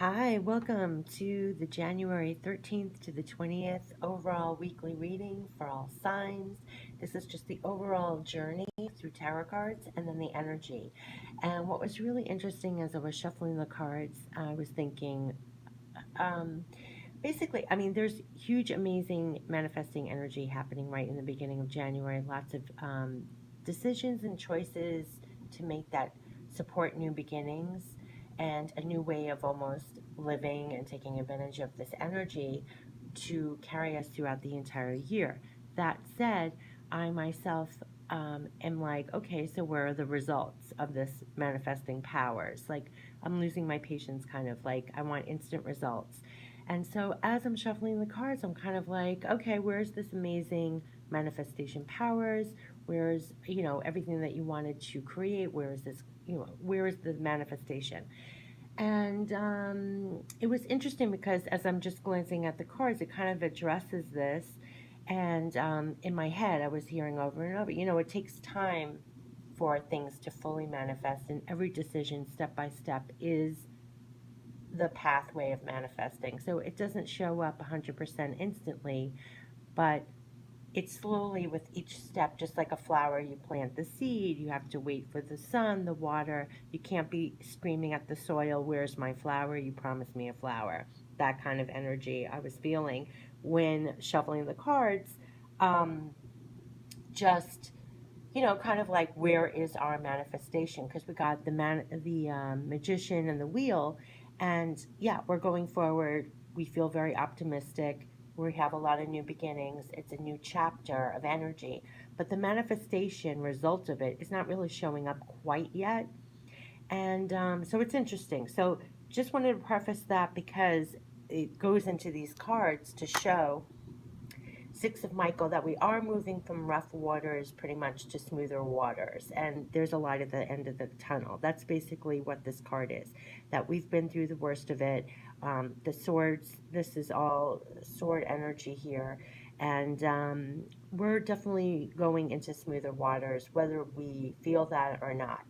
Hi, welcome to the January 13th to the 20th overall weekly reading for all signs. This is just the overall journey through tarot cards and then the energy. And what was really interesting as I was shuffling the cards, I was thinking, um, basically, I mean, there's huge, amazing manifesting energy happening right in the beginning of January. Lots of decisions and choices to make that support new beginnings and a new way of almost living and taking advantage of this energy to carry us throughout the entire year. That said, I myself am like, okay, so where are the results of this manifesting powers? Like, I'm losing my patience, kind of like, I want instant results. And so as I'm shuffling the cards, I'm kind of like, okay, where's this amazing manifestation powers? Where's, everything that you wanted to create? Where is this, where is the manifestation? And it was interesting because as I'm just glancing at the cards, it kind of addresses this. And in my head, I was hearing over and over, it takes time for things to fully manifest, and every decision, step by step, is the pathway of manifesting. So it doesn't show up 100% instantly, but it's slowly with each step, just like a flower. You plant the seed, you have to wait for the sun, the water. You can't be screaming at the soil, "Where's my flower? You promised me a flower." That kind of energy I was feeling when shuffling the cards. Um, just kind of like, where is our manifestation? Because we got the magician and the wheel, and yeah, we're going forward. We feel very optimistic. We have a lot of new beginnings. It's a new chapter of energy, but the manifestation result of it is not really showing up quite yet, and so it's interesting. So just wanted to preface that because it goes into these cards to show Six of Michael, that we are moving from rough waters pretty much to smoother waters. And there's a light at the end of the tunnel. That's basically what this card is, that we've been through the worst of it. The swords, this is all sword energy here. And we're definitely going into smoother waters, whether we feel that or not.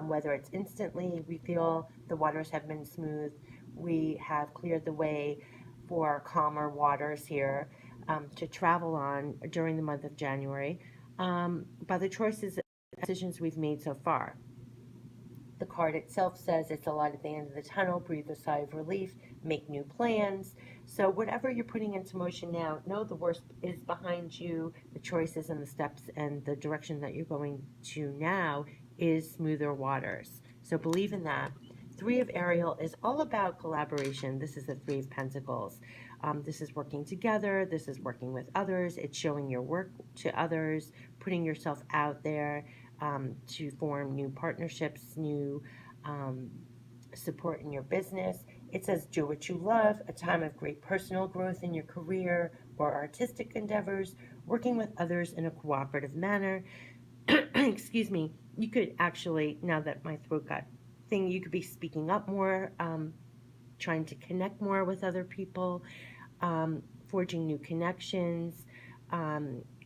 Whether it's instantly, we feel the waters have been smooth, we have cleared the way for calmer waters here to travel on during the month of January by the choices and decisions we've made so far. The card itself says it's a light at the end of the tunnel, breathe a sigh of relief, make new plans. So, whatever you're putting into motion now, know the worst is behind you. The choices and the steps and the direction that you're going to now is smoother waters. So, believe in that. Three of Ariel is all about collaboration. This is the Three of Pentacles. This is working together. This is working with others. It's showing your work to others, putting yourself out there to form new partnerships, new support in your business. It says, do what you love, a time of great personal growth in your career or artistic endeavors, working with others in a cooperative manner. Excuse me. You could actually, now that my throat got thing, you could be speaking up more, trying to connect more with other people, forging new connections,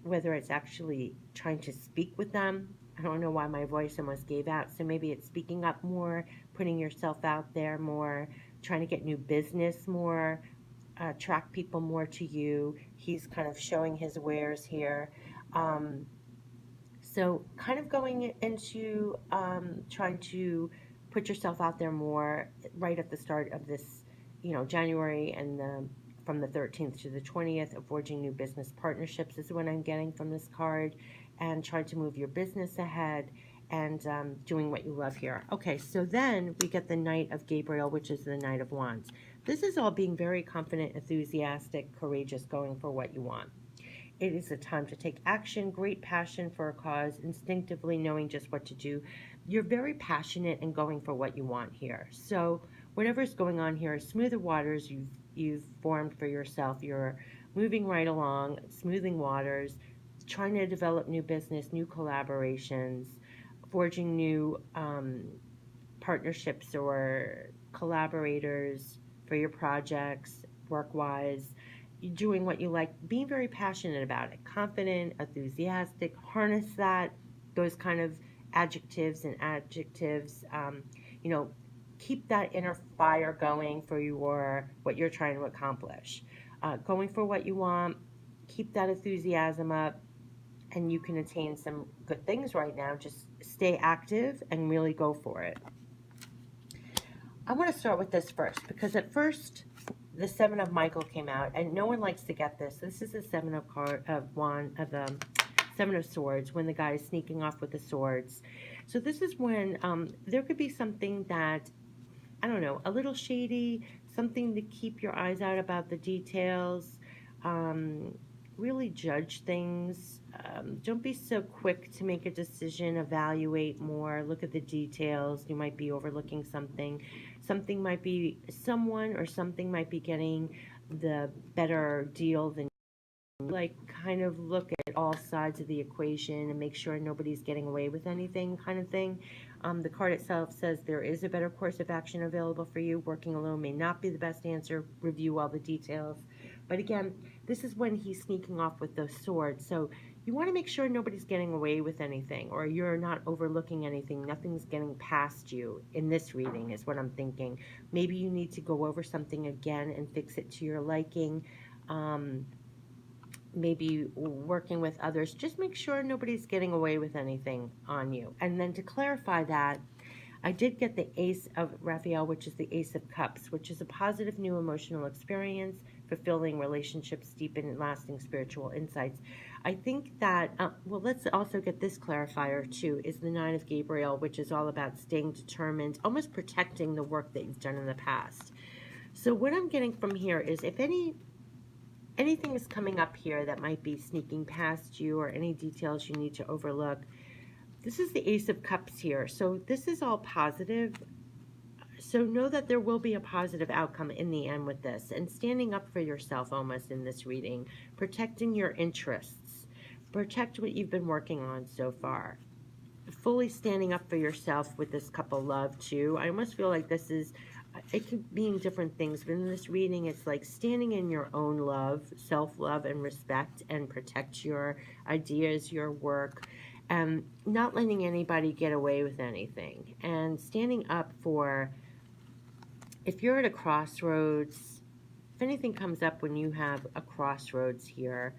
whether it's actually trying to speak with them. I don't know why my voice almost gave out. So maybe it's speaking up more, putting yourself out there more, trying to get new business more, attract people more to you. He's kind of showing his wares here. Um, so kind of going into trying to put yourself out there more right at the start of this, January, and from the 13th to the 20th, of forging new business partnerships is what I'm getting from this card, and trying to move your business ahead and doing what you love here. Okay, so then we get the Knight of Gabriel, which is the Knight of Wands. This is all being very confident, enthusiastic, courageous, going for what you want. It is a time to take action, great passion for a cause, instinctively knowing just what to do. You're very passionate and going for what you want here. So whatever's going on here, smoother waters you've formed for yourself. You're moving right along, smoothing waters, trying to develop new business, new collaborations, forging new partnerships or collaborators for your projects, work wise, doing what you like, being very passionate about it, confident, enthusiastic, harness that, those kind of adjectives and adjectives, you know, keep that inner fire going for what you're trying to accomplish. Going for what you want, keep that enthusiasm up, and you can attain some good things right now. Just stay active and really go for it. I want to start with this first because at first the Seven of Michael came out, and no one likes to get this. This is the Seven of Swords when the guy is sneaking off with the swords. So this is when there could be something that, I don't know, a little shady, something to keep your eyes out about the details. Um, really judge things. Don't be so quick to make a decision. Evaluate more. Look at the details. You might be overlooking something. Something might be someone or something might be getting the better deal than like kind of look at all sides of the equation and make sure nobody's getting away with anything kind of thing. The card itself says there is a better course of action available for you. Working alone may not be the best answer. Review all the details. But again, this is when he's sneaking off with those swords. So you want to make sure nobody's getting away with anything or you're not overlooking anything. Nothing's getting past you in this reading is what I'm thinking. Maybe you need to go over something again and fix it to your liking. Maybe working with others, just make sure nobody's getting away with anything on you. And then to clarify that, I did get the Ace of Raphael, which is the Ace of Cups, which is a positive new emotional experience, fulfilling relationships, deep and lasting spiritual insights. I think that, well, let's also get this clarifier too, is the Nine of Gabriel, which is all about staying determined, almost protecting the work that you've done in the past. So what I'm getting from here is if anything is coming up here that might be sneaking past you or any details you need to overlook. This is the Ace of Cups here. So this is all positive. So know that there will be a positive outcome in the end with this. And standing up for yourself almost in this reading. Protecting your interests. Protect what you've been working on so far. Fully standing up for yourself with this Cup of Love too. I almost feel like this is, it could mean different things, but in this reading it's like standing in your own love, self-love and respect, and protect your ideas, your work, and not letting anybody get away with anything, and standing up for, if you're at a crossroads, if anything comes up when you have a crossroads here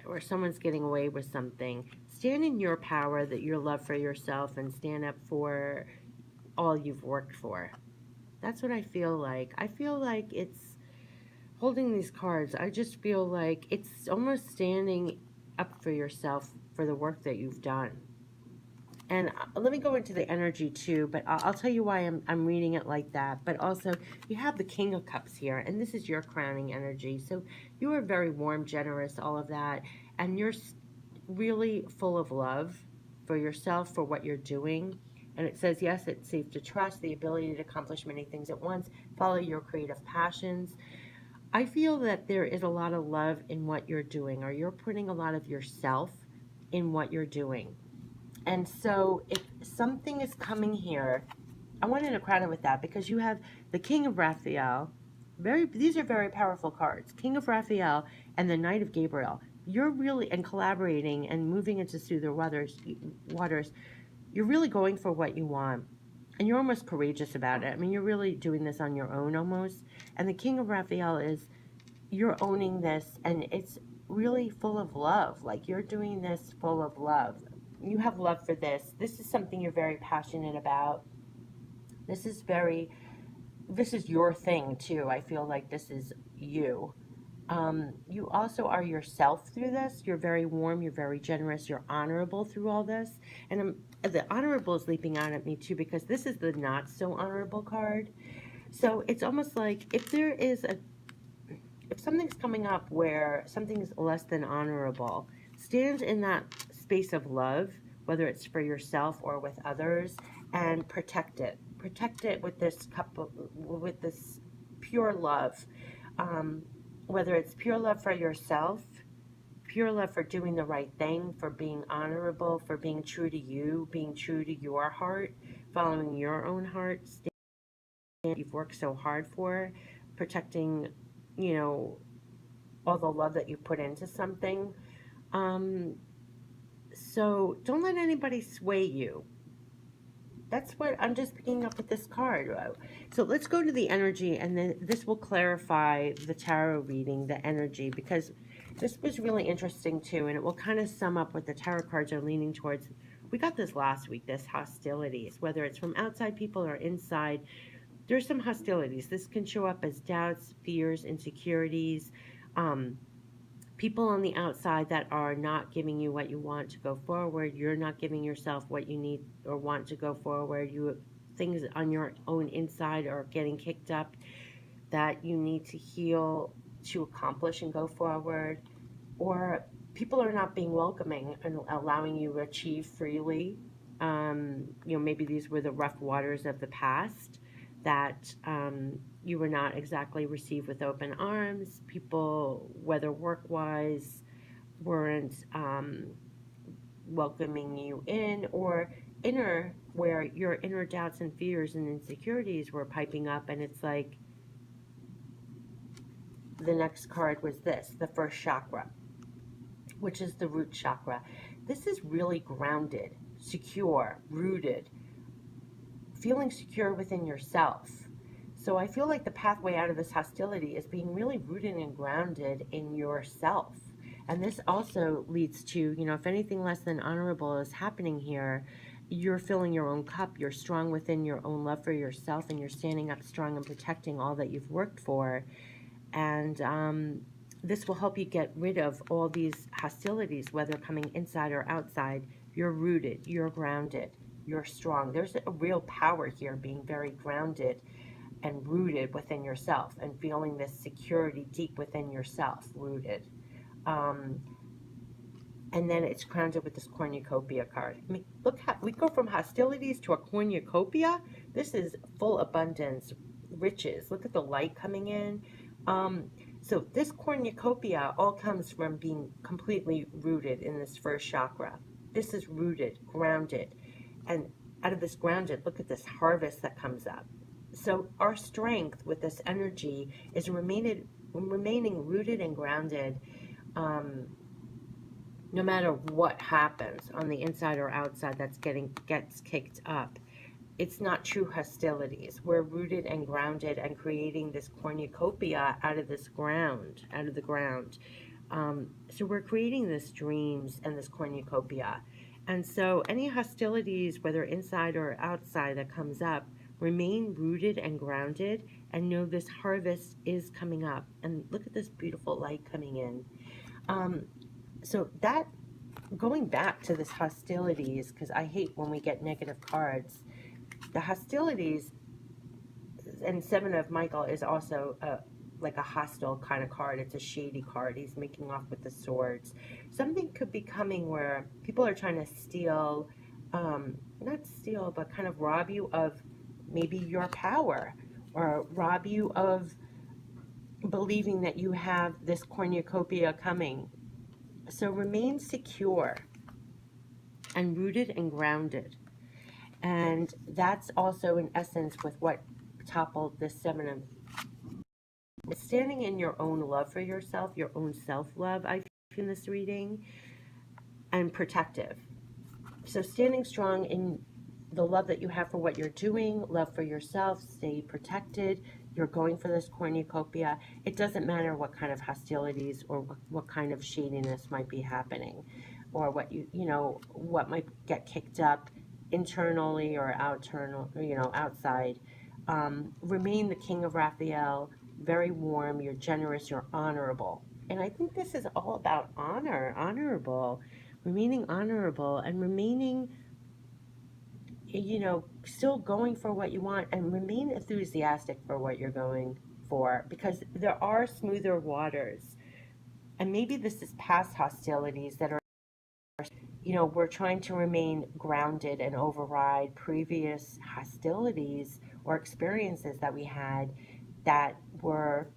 or someone's getting away with something, stand in your power, that your love for yourself, and stand up for all you've worked for. That's what I feel like. I feel like it's holding these cards. I just feel like it's almost standing up for yourself for the work that you've done. And let me go into the energy too, but I'll tell you why I'm reading it like that. But also, you have the King of Cups here, and this is your crowning energy. So you are very warm, generous, all of that, and you're really full of love for yourself, for what you're doing. And it says, yes, it's safe to trust, the ability to accomplish many things at once, follow your creative passions. I feel that there is a lot of love in what you're doing, or you're putting a lot of yourself in what you're doing. And so if something is coming here, I wanted to crown it with that because you have the King of Raphael. These are very powerful cards. King of Raphael and the Knight of Gabriel. You're really, and collaborating and moving into smoother waters, you're really going for what you want. And you're almost courageous about it. I mean, you're really doing this on your own almost. And the King of Raphael is, you're owning this, and it's really full of love. Like, you're doing this full of love. You have love for this. This is something you're very passionate about. This is your thing too. I feel like this is you. You also are yourself through this. You're very warm. You're very generous. You're honorable through all this. And the honorable is leaping out at me too, because this is the not so honorable card. So it's almost like if something's coming up where something's less than honorable, stand in that space of love, whether it's for yourself or with others, and protect it. Protect it with this with this pure love. Whether it's pure love for yourself, pure love for doing the right thing, for being honorable, for being true to you, being true to your heart, following your own heart, you've worked so hard for, protecting, all the love that you put into something. So don't let anybody sway you. That's what I'm just picking up with this card. So let's go to the energy, and then this will clarify the tarot reading, the energy, because this was really interesting too, and it will kind of sum up what the tarot cards are leaning towards. We got this last week, this hostilities, whether it's from outside people or inside. There's some hostilities. This can show up as doubts, fears, insecurities, um, people on the outside that are not giving you what you want to go forward. You're not giving yourself what you need or want to go forward. You things on your own inside are getting kicked up that you need to heal to accomplish and go forward. Or people are not being welcoming and allowing you to achieve freely. Maybe these were the rough waters of the past that you were not exactly received with open arms. People, whether work wise, weren't welcoming you in, or inner, where your inner doubts and fears and insecurities were piping up. And it's like the next card was this, the first chakra, which is the root chakra. This is really grounded, secure, rooted, feeling secure within yourself. So I feel like the pathway out of this hostility is being really rooted and grounded in yourself. And this also leads to, if anything less than honorable is happening here, you're filling your own cup, you're strong within your own love for yourself, and you're standing up strong and protecting all that you've worked for. And this will help you get rid of all these hostilities, whether coming inside or outside. You're rooted, you're grounded, you're strong. There's a real power here, being very grounded and rooted within yourself and feeling this security deep within yourself, rooted. Um, and then it's grounded with this cornucopia card. I mean, look how we go from hostilities to a cornucopia. This is full abundance, riches. Look at the light coming in. So this cornucopia all comes from being completely rooted in this first chakra. This is rooted, grounded. And out of this grounded, look at this harvest that comes up. So our strength with this energy is remaining rooted and grounded, no matter what happens on the inside or outside gets kicked up. It's not true hostilities. We're rooted and grounded and creating this cornucopia out of the ground. So we're creating this dreams and this cornucopia. And so any hostilities, whether inside or outside, that comes up, remain rooted and grounded, and know this harvest is coming up. And look at this beautiful light coming in. So that, going back to this hostilities, because I hate when we get negative cards, the hostilities, and Seven of Michael is also like a hostile kind of card. It's a shady card. He's making off with the swords. Something could be coming where people are trying to steal, not steal, but kind of rob you of maybe your power, or rob you of believing that you have this cornucopia coming. So remain secure and rooted and grounded. And that's also in essence with what toppled this Seven of, standing in your own love for yourself, your own self-love, I feel in this reading, and protective. So standing strong in the love that you have for what you're doing, love for yourself, stay protected. You're going for this cornucopia. It doesn't matter what kind of hostilities or what kind of shadiness might be happening, or what what might get kicked up internally or outside. Remain the King of Raphael, very warm, you're generous, you're honorable. And I think this is all about honorable, remaining honorable, and remaining, still going for what you want, and remain enthusiastic for what you're going for, because there are smoother waters. And maybe this is past hostilities that are, we're trying to remain grounded and override previous hostilities or experiences that we had that were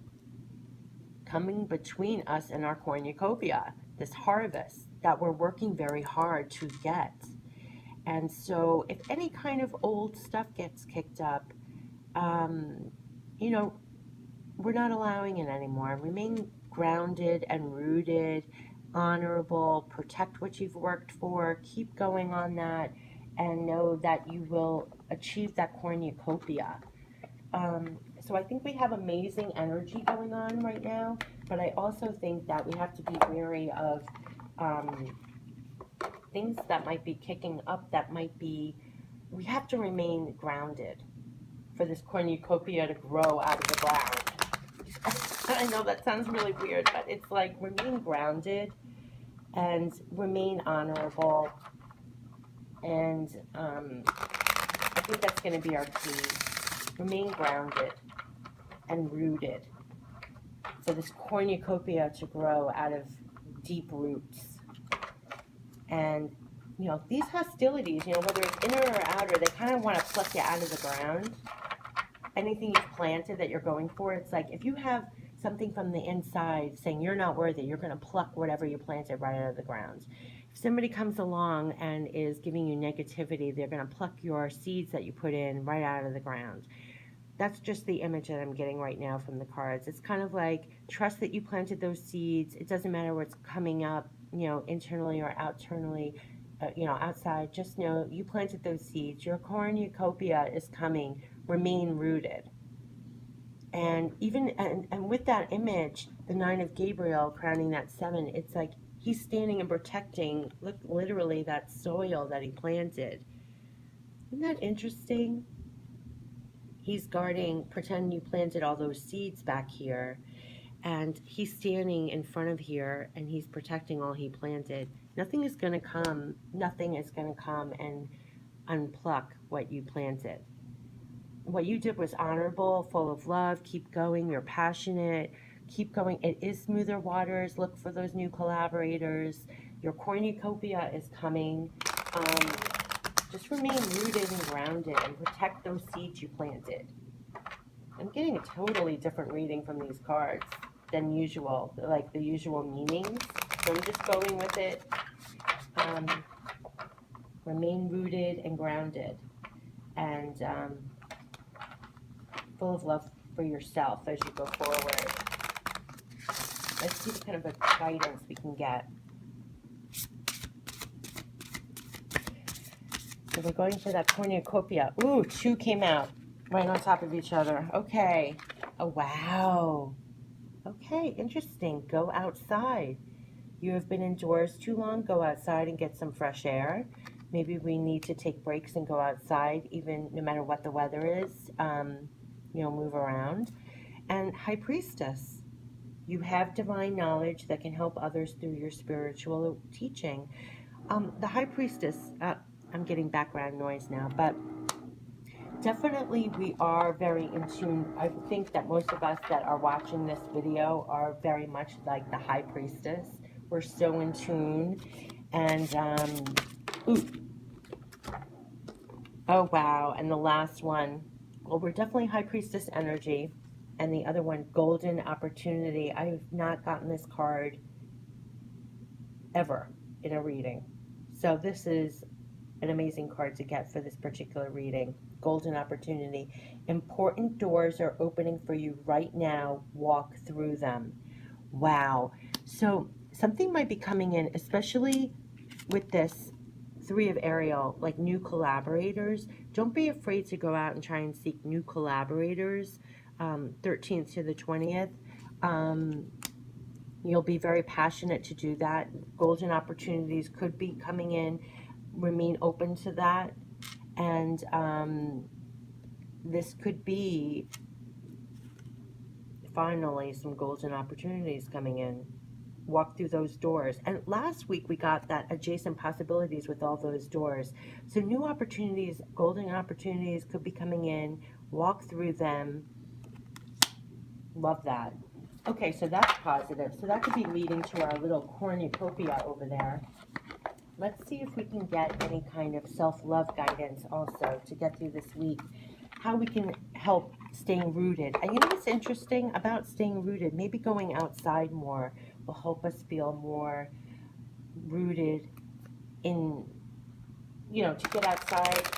coming between us and our cornucopia, this harvest that we're working very hard to get. And so if any kind of old stuff gets kicked up, we're not allowing it anymore. Remain grounded and rooted, honorable, protect what you've worked for, keep going on that, and know that you will achieve that cornucopia. So I think we have amazing energy going on right now, but I also think that we have to be wary of things that might be kicking up, that might be, we have to remain grounded for this cornucopia to grow out of the ground. I know that sounds really weird, but it's like remain grounded and remain honorable. And I think that's going to be our key. Remain grounded and rooted for this cornucopia to grow out of deep roots. And, you know, these hostilities, you know, whether it's inner or outer, they kind of want to pluck you out of the ground. Anything you've planted that you're going for, it's like if you have something from the inside saying you're not worthy, you're going to pluck whatever you planted right out of the ground. If somebody comes along and is giving you negativity, they're going to pluck your seeds that you put in right out of the ground. That's just the image that I'm getting right now from the cards. It's kind of like, trust that you planted those seeds. It doesn't matter what's coming up, you know, internally or externally, you know, outside. Just know you planted those seeds. Your cornucopia is coming. Remain rooted. And even, and with that image, the 9 of Gabriel crowning that 7, it's like he's standing and protecting, look, literally that soil that he planted. Isn't that interesting? He's guarding, pretend you planted all those seeds back here, and he's standing in front of here, and he's protecting all he planted. Nothing is going to come and unpluck what you planted. What you did was honorable, full of love. Keep going. You're passionate. Keep going. It is smoother waters. Look for those new collaborators. Your cornucopia is coming. Just remain rooted and grounded and protect those seeds you planted. I'm getting a totally different reading from these cards than usual, like the usual meanings. So I'm just going with it. Remain rooted and grounded and full of love for yourself as you go forward. Let's see what kind of a guidance we can get. So we're going for that cornucopia. Ooh, 2 came out right on top of each other. Okay. Oh, wow. Okay, interesting. Go outside. You have been indoors too long. Go outside and get some fresh air. Maybe we need to take breaks and go outside, even no matter what the weather is. You know, move around. And High Priestess. You have divine knowledge that can help others through your spiritual teaching. The High Priestess, I'm getting background noise now, but definitely we are very in tune. I think that most of us that are watching this video are very much like the High Priestess. We're so in tune. And, ooh. Oh, wow. And the last one, well, we're definitely High Priestess energy. And the other one, Golden Opportunity. I have not gotten this card ever in a reading. So this is an amazing card to get for this particular reading. Golden Opportunity. Important doors are opening for you right now. Walk through them. Wow. So something might be coming in, especially with this 3 of Ariel, like new collaborators. Don't be afraid to go out and try and seek new collaborators. 13th to the 20th. You'll be very passionate to do that. Golden opportunities could be coming in. Remain open to that. And this could be finally some golden opportunities coming in. Walk through those doors. And last week we got that adjacent possibilities with all those doors. So new opportunities, golden opportunities could be coming in. Walk through them. Love that. Okay, so that's positive. So that could be leading to our little cornucopia over there. Let's see if we can get any kind of self-love guidance also to get through this week. How we can help staying rooted. And you know what's interesting about staying rooted? Maybe going outside more will help us feel more rooted in, you know, to get outside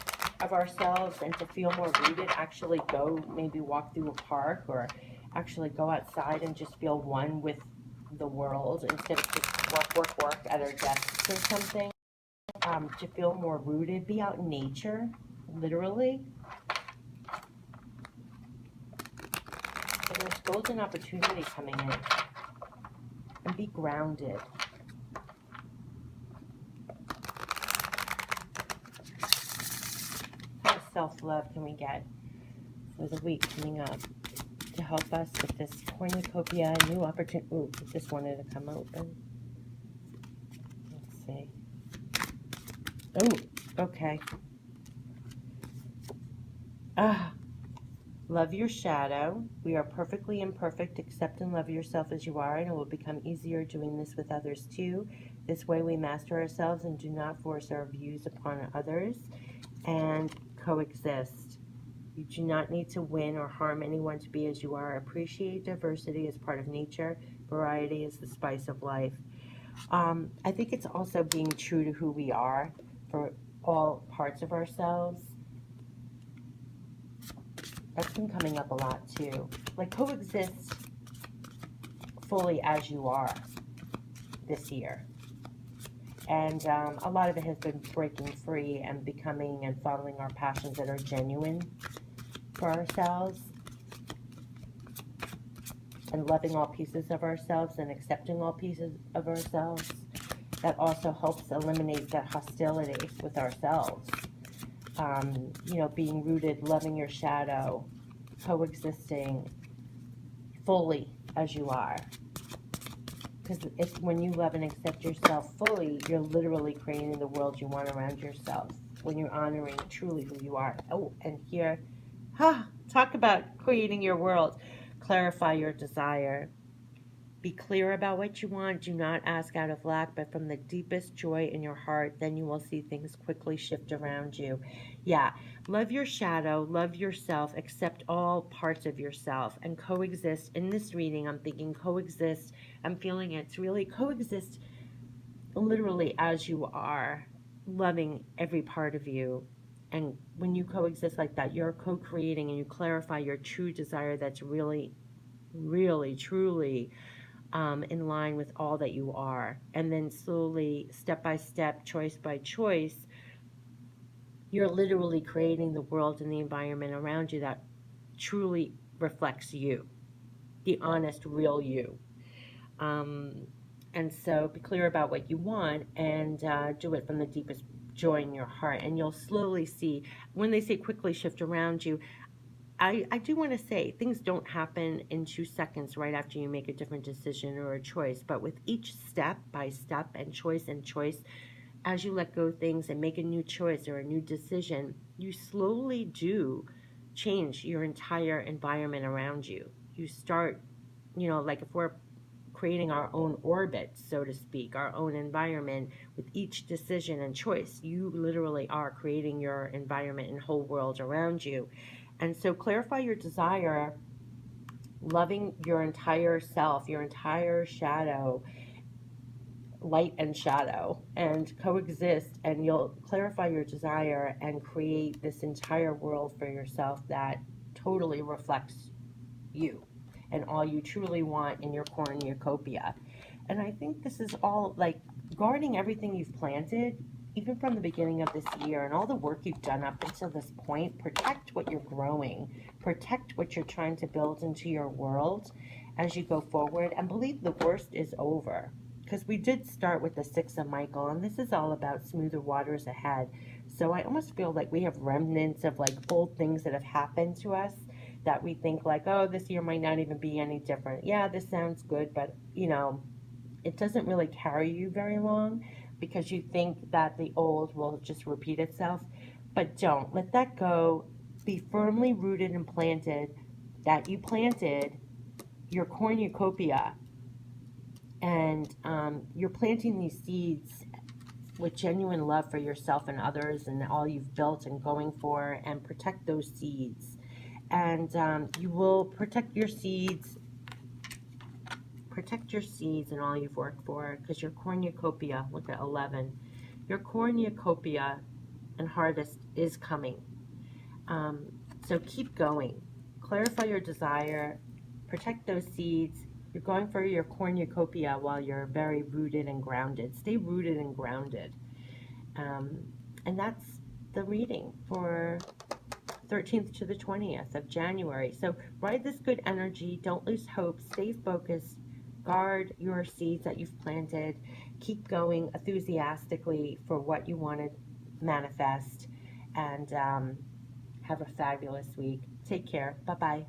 of ourselves and to feel more rooted. Actually go, maybe walk through a park or actually go outside and just feel one with the world instead of just work at our desks or something. To feel more rooted, be out in nature, literally. So there's golden opportunity coming in. And be grounded. How much self-love can we get for the week coming up to help us with this cornucopia, new opportunity? Ooh, just wanted to come open. Let's see. Oh, okay. Love your shadow. We are perfectly imperfect. Accept and love yourself as you are, and it will become easier doing this with others too. This way we master ourselves and do not force our views upon others, and coexist. You do not need to win or harm anyone to be as you are. Appreciate diversity as part of nature. Variety is the spice of life. I think it's also being true to who we are for all parts of ourselves. That's been coming up a lot too. Like, coexist fully as you are this year. And a lot of it has been breaking free and becoming and following our passions that are genuine for ourselves, and loving all pieces of ourselves and accepting all pieces of ourselves. That also helps eliminate that hostility with ourselves. You know, being rooted, loving your shadow, coexisting fully as you are. Because when you love and accept yourself fully, you're literally creating the world you want around yourself. When you're honoring truly who you are. Oh, and here, talk about creating your world. Clarify your desire. Be clear about what you want. Do not ask out of lack, but from the deepest joy in your heart. Then you will see things quickly shift around you. Yeah, love your shadow, love yourself, accept all parts of yourself, and coexist. In this reading, I'm thinking coexist. I'm feeling it's really coexist literally as you are, loving every part of you. And when you coexist like that, you're co-creating and you clarify your true desire that's really, really, truly in line with all that you are. And then slowly, step by step, choice by choice, you're literally creating the world and the environment around you that truly reflects you, the honest, real you. And so be clear about what you want, and do it from the deepest joy in your heart. And you'll slowly see, when they say quickly shift around you, I do want to say things don't happen in 2 seconds right after you make a different decision or a choice, but with each step by step and choice, as you let go of things and make a new choice or a new decision, you slowly do change your entire environment around you. You start, you know, like if we're creating our own orbit, so to speak, our own environment with each decision and choice, you literally are creating your environment and whole world around you. And so clarify your desire, loving your entire self, your entire shadow, light and shadow, and coexist, and you'll clarify your desire and create this entire world for yourself that totally reflects you and all you truly want in your cornucopia. And I think this is all like guarding everything you've planted, even from the beginning of this year, and all the work you've done up until this point. Protect what you're growing, protect what you're trying to build into your world as you go forward, and believe the worst is over. Because we did start with the Six of Michael, and this is all about smoother waters ahead. So I almost feel like we have remnants of like old things that have happened to us that we think like, oh, this year might not even be any different. Yeah, this sounds good, but you know, it doesn't really carry you very long because you think that the old will just repeat itself. But don't let that go. Be firmly rooted and planted, that you planted your cornucopia, and you're planting these seeds with genuine love for yourself and others and all you've built and going for, and protect those seeds. And you will protect your seeds and all you've worked for, because your cornucopia, look at 11, your cornucopia and harvest is coming. So keep going, clarify your desire, protect those seeds. You're going for your cornucopia while you're very rooted and grounded. Stay rooted and grounded. And that's the reading for 13th to the 20th of January. So ride this good energy. Don't lose hope. Stay focused. Guard your seeds that you've planted. Keep going enthusiastically for what you want to manifest. And have a fabulous week. Take care. Bye-bye.